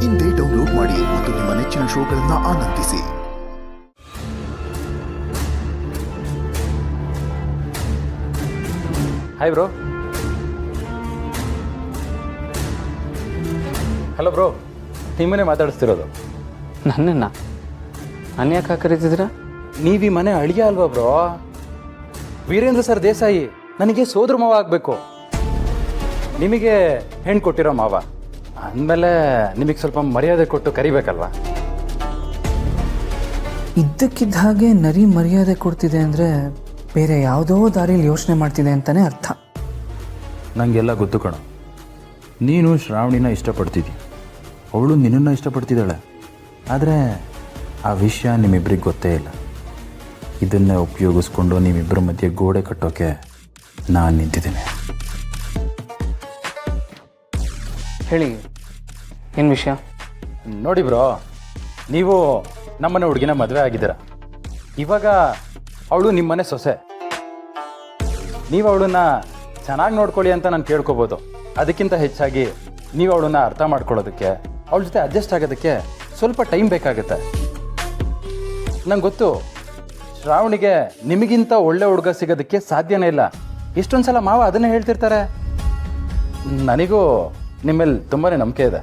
ಇಂದೇ ಡೌನ್ಲೋಡ್ ಮಾಡಿ ಮತ್ತು ನಿಮ್ಮ ನೆಚ್ಚಿನ ಶೋಗಳನ್ನು ಆನಂದಿಸಿ. Hi bro. ಹಲೋ ಬ್ರೋ, ನಿಮ್ಮನ್ನೇ ಮಾತಾಡಿಸ್ತಿರೋದು. ನನ್ನನ್ನು ಯಾಕೆ ಕರೀತಿದ್ದೀರಾ? ನೀವು ಈ ಮನೆ ಅಳಿಯ ಅಲ್ವಾ ಬ್ರೋ? ವೀರೇಂದ್ರ ಸರ್ ದೇಸಾಯಿ ನನಗೆ ಸೋದರ ಮಾವ ಆಗಬೇಕು. ನಿಮಗೆ ಹೆಣ್ಣು ಕೊಟ್ಟಿರೋ ಮಾವ ಅಂದಮೇಲೆ ನಿಮಗೆ ಸ್ವಲ್ಪ ಮರ್ಯಾದೆ ಕೊಟ್ಟು ಕರಿಬೇಕಲ್ವಾ? ಇದ್ದಕ್ಕಿದ್ದ ಹಾಗೆ ನರಿ ಮರ್ಯಾದೆ ಕೊಡ್ತಿದೆ ಅಂದರೆ ಬೇರೆ ಯಾವುದೋ ದಾರಿಯಲ್ಲಿ ಯೋಚನೆ ಮಾಡ್ತಿದೆ ಅಂತಲೇ ಅರ್ಥ. ನನಗೆಲ್ಲ ಗೊತ್ತು ಕಣ. ನೀನು ಶ್ರಾವಣಿನ ಇಷ್ಟಪಡ್ತಿದ್ದಿ, ಅವಳು ನಿನ್ನನ್ನು ಇಷ್ಟಪಡ್ತಿದ್ದಾಳೆ. ಆದರೆ ಆ ವಿಷಯ ನಿಮ್ಮಿಬ್ಬರಿಗೆ ಗೊತ್ತೇ ಇಲ್ಲ. ಇದನ್ನೇ ಉಪಯೋಗಿಸ್ಕೊಂಡು ನಿಮ್ಮಿಬ್ಬರ ಮಧ್ಯೆ ಗೋಡೆ ಕಟ್ಟೋಕ್ಕೆ ನಾನು ನಿಂತಿದ್ದೇನೆ. ಹೇಳಿ, ಏನು ವಿಷಯ? ನೋಡಿ ಬ್ರೋ, ನೀವು ನಮ್ಮನೆ ಹುಡುಗಿನ ಮದುವೆ ಆಗಿದ್ದೀರ. ಇವಾಗ ಅವಳು ನಿಮ್ಮನೆ ಸೊಸೆ. ನೀವು ಅವಳನ್ನ ಚೆನ್ನಾಗಿ ನೋಡ್ಕೊಳ್ಳಿ ಅಂತ ನಾನು ಕೇಳ್ಕೊಬೋದು. ಅದಕ್ಕಿಂತ ಹೆಚ್ಚಾಗಿ ನೀವು ಅವಳನ್ನ ಅರ್ಥ ಮಾಡ್ಕೊಳ್ಳೋದಕ್ಕೆ, ಅವಳ ಜೊತೆ ಅಡ್ಜಸ್ಟ್ ಆಗೋದಕ್ಕೆ ಸ್ವಲ್ಪ ಟೈಮ್ ಬೇಕಾಗುತ್ತೆ. ನಂಗೆ ಗೊತ್ತು, ಶ್ರಾವಣಿಗೆ ನಿಮಗಿಂತ ಒಳ್ಳೆ ಹುಡುಗ ಸಿಗೋದಕ್ಕೆ ಸಾಧ್ಯನೇ ಇಲ್ಲ. ಎಷ್ಟೊಂದು ಸಲ ಮಾವ ಅದನ್ನೇ ಹೇಳ್ತಿರ್ತಾರೆ. ನನಗೂ ನಿಮ್ಮಲ್ಲಿ ತುಂಬಾ ನಂಬಿಕೆ ಇದೆ.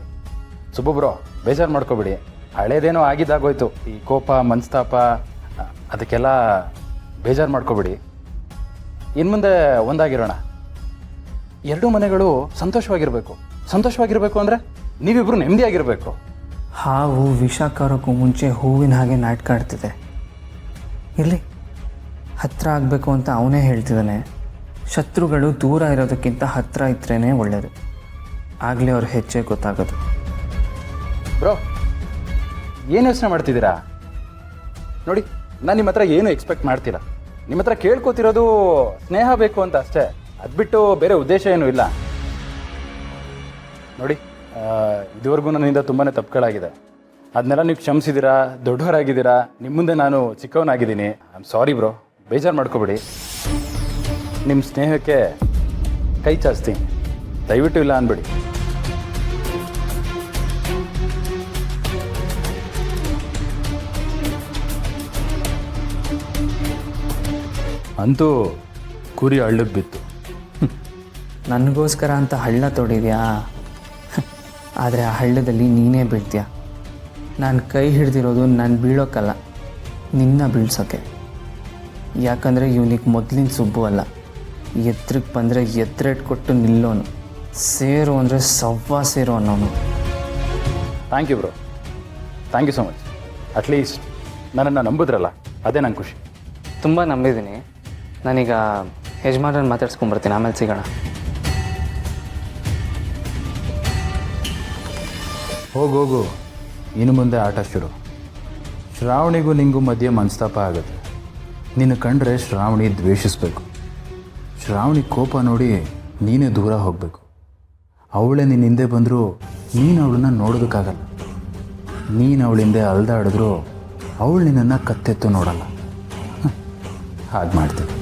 ಸುಬ್ಬು ಬ್ರೋ, ಬೇಜಾರು ಮಾಡ್ಕೊಬಿಡಿ. ಹಳೇದೇನೋ ಆಗಿದ್ದಾಗೋಯ್ತು. ಈ ಕೋಪ ಮನಸ್ತಾಪ ಅದಕ್ಕೆಲ್ಲ ಬೇಜಾರು ಮಾಡ್ಕೊಬಿಡಿ. ಇನ್ನು ಮುಂದೆ ಒಂದಾಗಿರೋಣ. ಎರಡೂ ಮನೆಗಳು ಸಂತೋಷವಾಗಿರಬೇಕು ಅಂದರೆ ನೀವಿಬ್ಬರು ನೆಮ್ಮದಿಯಾಗಿರಬೇಕು. ಹಾವು ವಿಷ ಕಾರೋಕ್ಕೂ ಮುಂಚೆ ಹೂವಿನ ಹಾಗೆ ನಾಟಕ ಆಡ್ತಿದೆ. ಇರಲಿ, ಹತ್ತಿರ ಆಗಬೇಕು ಅಂತ ಅವನೇ ಹೇಳ್ತಿದ್ದಾನೆ. ಶತ್ರುಗಳು ದೂರ ಇರೋದಕ್ಕಿಂತ ಹತ್ತಿರ ಇದ್ರೇ ಒಳ್ಳೆಯದು. ಆಗಲೇ ಅವ್ರ ಹೆಚ್ಚೇ ಗೊತ್ತಾಗೋದು. ಬ್ರೋ, ಏನು ಯೋಚನೆ ಮಾಡ್ತಿದ್ದೀರಾ? ನೋಡಿ, ನಾನು ನಿಮ್ಮ ಹತ್ರ ಏನು ಎಕ್ಸ್ಪೆಕ್ಟ್ ಮಾಡ್ತಿಲ್ಲ. ನಿಮ್ಮ ಹತ್ರ ಕೇಳ್ಕೊತಿರೋದು ಸ್ನೇಹ ಬೇಕು ಅಂತ ಅಷ್ಟೇ. ಅದು ಬಿಟ್ಟು ಬೇರೆ ಉದ್ದೇಶ ಏನೂ ಇಲ್ಲ. ನೋಡಿ, ಇದುವರೆಗೂ ನನ್ನಿಂದ ತುಂಬಾ ತಪ್ಪುಗಳಾಗಿದೆ. ಅದನ್ನೆಲ್ಲ ನೀವು ಕ್ಷಮಿಸಿದ್ದೀರಾ, ದೊಡ್ಡವರಾಗಿದ್ದೀರಾ. ನಿಮ್ಮ ಮುಂದೆ ನಾನು ಚಿಕ್ಕವನಾಗಿದ್ದೀನಿ. ಐ ಆಮ್ ಸಾರಿ ಬ್ರೋ, ಬೇಜಾರು ಮಾಡ್ಕೊಬೇಡಿ. ನಿಮ್ಮ ಸ್ನೇಹಕ್ಕೆ ಕೈ ಚಾಚ್ತೀನಿ, ದಯವಿಟ್ಟು ಇಲ್ಲ ಅಂದ್ಬಿಡಿ. ಅಂತೂ ಕುರಿ ಹಳ್ಳಕ್ಕೆ ಬಿತ್ತು. ನನಗೋಸ್ಕರ ಅಂತ ಹಳ್ಳ ತೋಡಿದ್ಯಾ? ಆದರೆ ಆ ಹಳ್ಳದಲ್ಲಿ ನೀನೇ ಬೀಳ್ತೀಯ. ನಾನು ಕೈ ಹಿಡ್ದಿರೋದು ನಾನು ಬೀಳೋಕ್ಕಲ್ಲ, ನಿನ್ನ ಬೀಳ್ಸೋಕ್ಕೆ. ಯಾಕಂದರೆ ಇವನಿಗೆ ಮೊದಲಿನ ಸುಬ್ಬು ಅಲ್ಲ. ಎತ್ತರಕ್ಕೆ ಬಂದರೆ ಎತ್ತರೇಟ್ ಕೊಟ್ಟು ನಿಲ್ಲೋನು, ಸೇರು ಅಂದರೆ ಸವ್ವಾ ಸೇರು ಅನ್ನೋನು. Thank you bro, thank you so much. At least ನನ್ನನ್ನು ನಂಬಿದ್ರಲ್ಲ, ಅದೇ ನಂಗೆ ಖುಷಿ. ತುಂಬ ನಂಬಿದ್ದೀನಿ. ನಾನೀಗ ಯಜಮಾನರನ್ನು ಮಾತಾಡ್ಸ್ಕೊಂಬರ್ತೀನಿ, ಆಮೇಲೆ ಸಿಗೋಣ. ಹೋಗು, ಇನ್ನು ಮುಂದೆ ಆಟ ಶುರು. ಶ್ರಾವಣಿಗೂ ನಿಂಗೂ ಮಧ್ಯೆ ಮನಸ್ತಾಪ ಆಗುತ್ತೆ. ನಿನ್ನ ಕಂಡ್ರೆ ಶ್ರಾವಣಿ ದ್ವೇಷಿಸಬೇಕು. ಶ್ರಾವಣಿ ಕೋಪ ನೋಡಿ ನೀನೇ ದೂರ ಹೋಗಬೇಕು. ಅವಳೇ ನಿನ್ನ ಹಿಂದೆ ಬಂದರೂ ನೀನು ಅವಳನ್ನ ನೋಡೋದಕ್ಕಾಗಲ್ಲ. ನೀನು ಅವಳ ಹಿಂದೆ ಅಲ್ದಾಡಿದ್ರೂ ಅವಳು ನಿನ್ನನ್ನು ಕತ್ತೆತ್ತು ನೋಡಲ್ಲ. ಹಾಗೆ ಮಾಡ್ತೀನಿ.